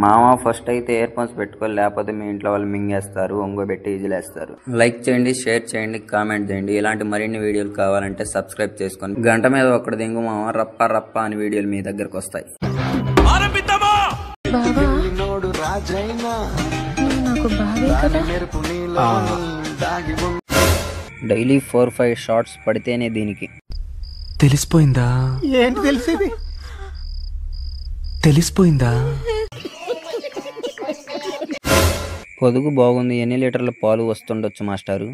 మామ ఫస్ట్ అయితే ear phones పెట్టుకోవాలి, లేకపోతే మీ ఇంట్లో వాళ్ళు మింగేస్తారు, ఒంగోబెట్టి ఈజీలేస్తారు. లైక్ చేయండి, షేర్ చేయండి, కామెంట్ చేయండి. ఇలాంటి మరిన్ని వీడియోలు కావాలంటే సబ్స్క్రైబ్ చేసుకొని గంట మీద ఒక్కటి దింగు మామ, రప్ప రప్ప అని వీడియోలు మీ దగ్గరకు వస్తాయి. డైలీ 4-5 షార్ట్స్ పడితేనే దీనికి తెలిసిపోయిందా? ఏంటి తెలిసేది? తెలిసిపోయిందా? పొదుగు బాగుంది. ఎన్ని లీటర్ల పాలు వస్తుండొచ్చు మాస్టారు?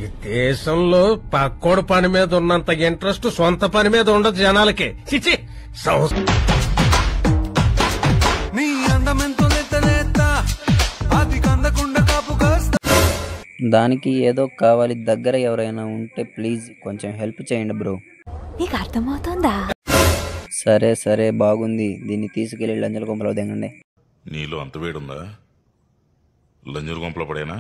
ఈ దేశంలో పక్కోడు పని మీద ఉన్నంత ఇంట్రెస్ట్ సొంత పని మీద ఉండదు జనాలకి. చిచి దానికి ఏదో కావాలి. దగ్గర ఎవరైనా ఉంటే ప్లీజ్ కొంచెం హెల్ప్ చేయండి బ్రో. నీకు అర్థమవుతుందా? సరే సరే బాగుంది. దీన్ని తీసుకెళ్లి లంజల గుంపలో దిగండి. నీలో అంత వేడుందా? లంజల గుంపలో పడేనా?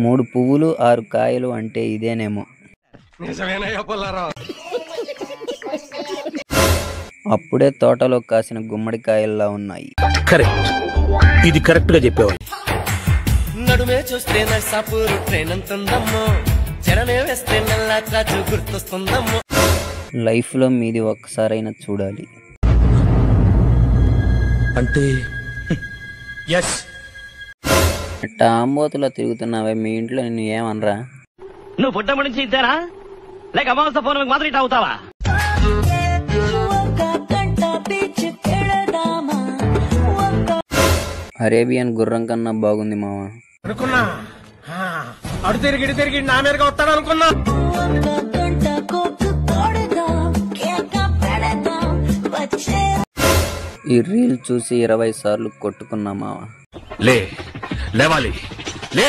మూడు పువ్వులు 6 కాయలు అంటే ఇదేనేమో. అప్పుడే తోటలో కాసిన గుమ్మడికాయల్లా ఉన్నాయి. కరెక్ట్, ఇది కరెక్ట్ గా చెప్పేవా? నడుమే చూస్తే నర్సాపూర్ ట్రైన్ అంటుందమ్మో, జడనే వేస్తే నల్లాట్రాజు గుర్తొస్తుందమ్మో. లైఫ్ లో మీది ఒక్కసారైనా చూడాలి. అంటే ఎస్. టాంబోతులో తిరుగుతున్నావే, మీ ఇంట్లో నిన్ను ఏమనరా? నువ్వు పుట్టమ నుంచి ఇద్దారా లేక అమావాస పౌర్ణమికి మాత్రం ఇట్లా అవుతావా? అరేబియన్ గుర్రం కన్నా బాగుంది మామ. అనుకున్నా అడు తిరిగి నా మీదగా వస్తాడు అనుకున్నా. ఈ రీల్ చూసి 20 సార్లు కొట్టుకున్నా మావ. లేవాలి లే.